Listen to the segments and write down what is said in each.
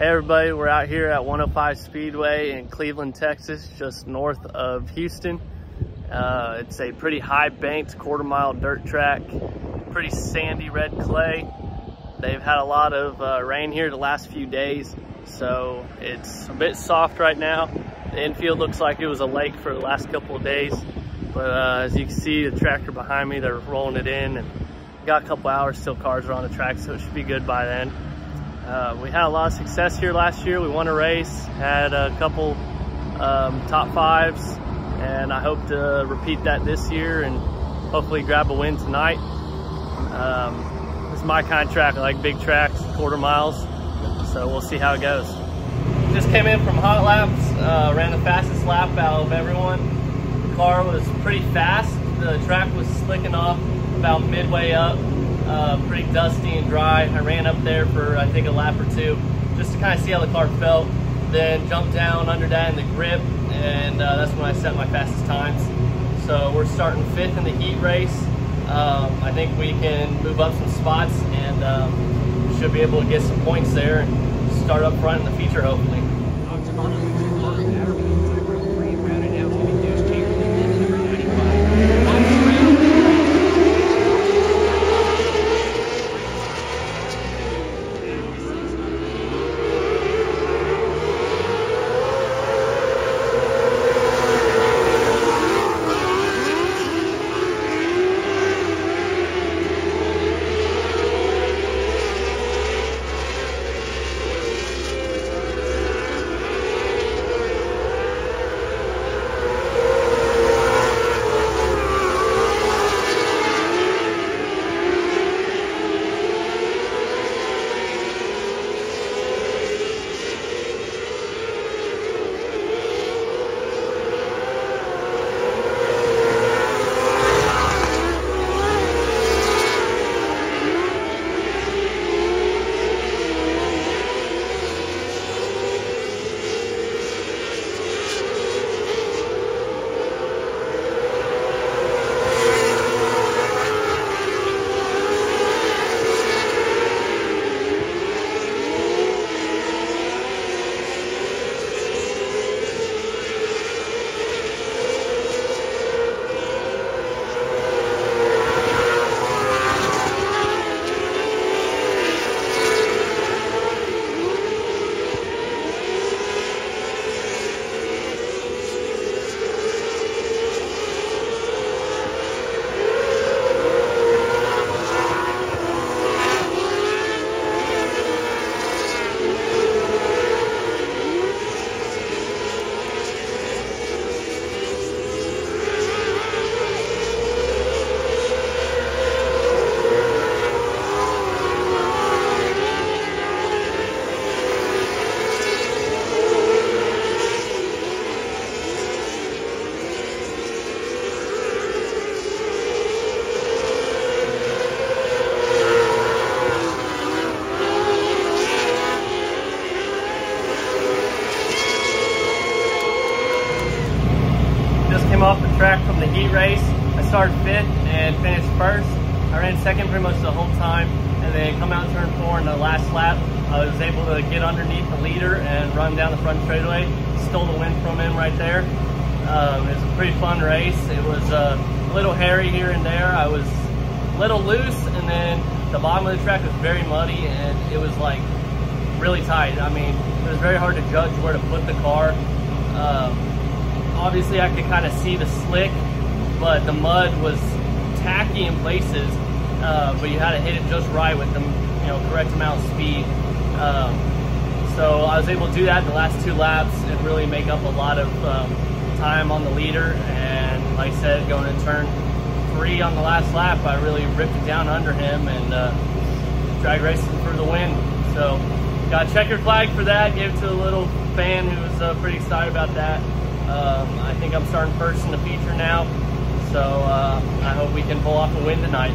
Hey everybody, we're out here at 105 Speedway in Cleveland, Texas, just north of Houston. It's a pretty high banked quarter-mile dirt track, pretty sandy red clay. They've had a lot of rain here the last few days, so it's a bit soft right now. The infield looks like it was a lake for the last couple of days, but as you can see, the tractor behind me, they're rolling it in, and got a couple hours till cars are on the track, so it should be good by then. We had a lot of success here last year. We won a race, had a couple top fives, and I hope to repeat that this year and hopefully grab a win tonight. This is my kind of track. I like big tracks, quarter miles, so we'll see how it goes. Just came in from hot laps, ran the fastest lap out of everyone. The car was pretty fast. The track was slicking off about midway up. Pretty dusty and dry. I ran up there for I think a lap or two just to kind of see how the car felt, then jumped down under that in the grip, and that's when I set my fastest times. So we're starting 5th in the heat race. I think we can move up some spots and should be able to get some points there and start up front in the feature hopefully. Came off the track from the heat race. I started 5th and finished 1st. I ran 2nd pretty much the whole time, and then come out turn 4 in the last lap. I was able to get underneath the leader and run down the front straightaway. Stole the win from him right there. It was a pretty fun race. It was a little hairy here and there. I was a little loose, and then the bottom of the track was very muddy, and it was like really tight. I mean, it was very hard to judge where to put the car. Obviously I could kind of see the slick, but the mud was tacky in places, but you had to hit it just right with the correct amount of speed. So I was able to do that in the last 2 laps and really make up a lot of time on the leader, and like I said, going to turn 3 on the last lap, I really ripped it down under him and drag racing for the win. So got a checkered flag for that, gave it to a little fan who was pretty excited about that. I think I'm starting 1st in the feature now, so I hope we can pull off a win tonight.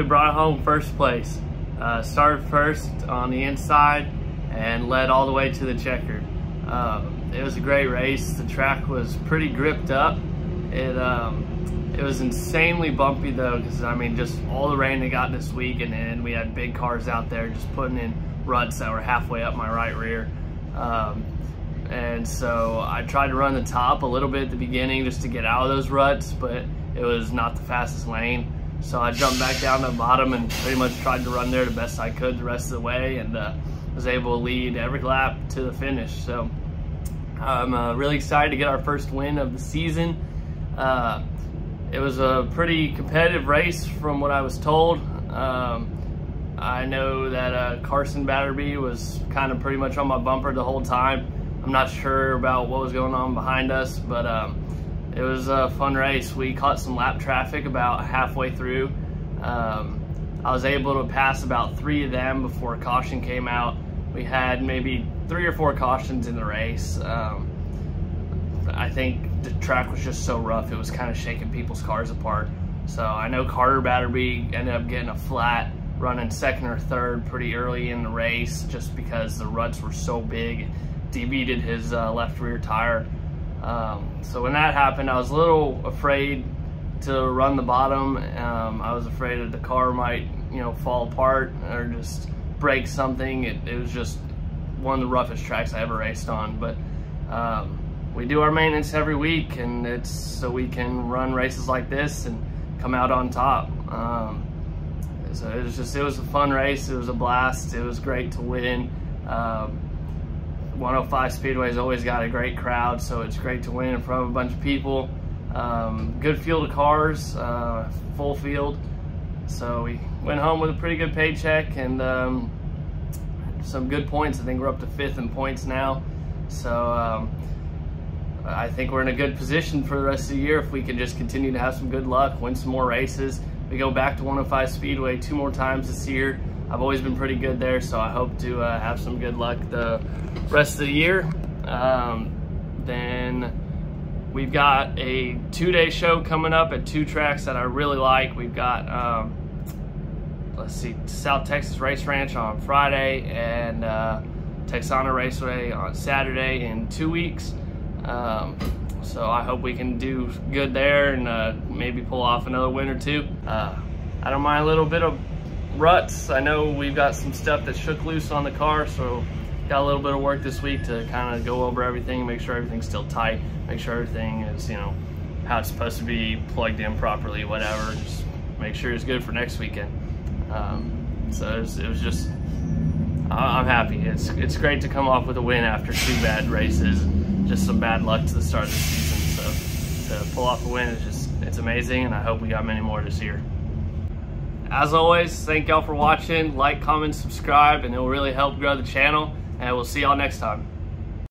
brought home first place. Started first on the inside and led all the way to the checkered. It was a great race. The track was pretty gripped up. It was insanely bumpy though, because I mean, just all the rain they got this week, and then we had big cars out there just putting in ruts that were halfway up my right rear. And so I tried to run the top a little bit at the beginning just to get out of those ruts, but it was not the fastest lane. So I jumped back down to the bottom and pretty much tried to run there the best I could the rest of the way, and was able to lead every lap to the finish. So I'm really excited to get our first win of the season. It was a pretty competitive race from what I was told. I know that Carson Batterby was kind of pretty much on my bumper the whole time. I'm not sure about what was going on behind us, but it was a fun race. We caught some lap traffic about halfway through. I was able to pass about 3 of them before caution came out. We had maybe 3 or 4 cautions in the race. I think the track was just so rough, it was kind of shaking people's cars apart. So I know Carter Batterby ended up getting a flat, running 2nd or 3rd pretty early in the race, just because the ruts were so big, it debeated his left rear tire. So when that happened, I was a little afraid to run the bottom. I was afraid that the car might, fall apart or just break something. It was just one of the roughest tracks I ever raced on. But we do our maintenance every week, and it's so we can run races like this and come out on top. So it was a fun race. It was a blast. It was great to win. 105 Speedway's always got a great crowd, so it's great to win in front of a bunch of people. Good field of cars, full field. So we went home with a pretty good paycheck and some good points. I think we're up to 5th in points now. So I think we're in a good position for the rest of the year if we can just continue to have some good luck, win some more races. We go back to 105 Speedway 2 more times this year. I've always been pretty good there, so I hope to have some good luck the rest of the year. Then we've got a 2-day show coming up at 2 tracks that I really like. We've got, let's see, South Texas Race Ranch on Friday and Texana Raceway on Saturday in 2 weeks. So I hope we can do good there and maybe pull off another win or 2. I don't mind a little bit of ruts. I know we've got some stuff that shook loose on the car, so got a little bit of work this week to kind of go over everything, make sure everything's still tight, make sure everything is, how it's supposed to be, plugged in properly, whatever. Just make sure it's good for next weekend. So it was just, I'm happy. It's great to come off with a win after 2 bad races, just some bad luck to the start of the season. So to pull off a win is it's amazing, and I hope we got many more this year. As always, thank y'all for watching. Like, comment, subscribe, and it will really help grow the channel. And we'll see y'all next time.